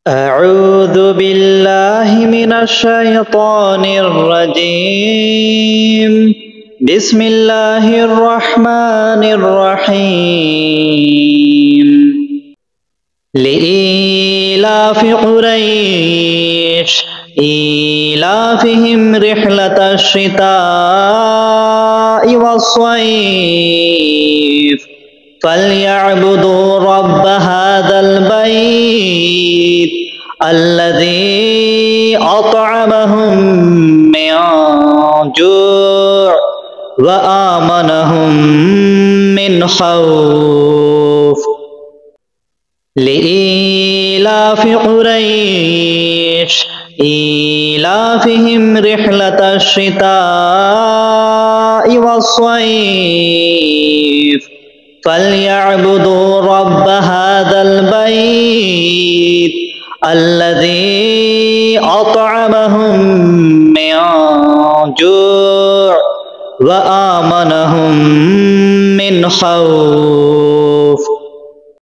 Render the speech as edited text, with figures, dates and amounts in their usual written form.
أعوذ بالله من الشيطان الرجيم بسم الله الرحمن الرحيم لإيلاف قريش إيلافهم رحلة الشتاء والصيف فليعبدوا رب هذا البيت الذي أطعمهم من جوع وآمنهم من خوف لإيلاف قريش إيلافهم رحلة الشتاء والصيف فليعبدوا رب هذا البيت الذي أطعمهم من جوع وآمنهم من خوف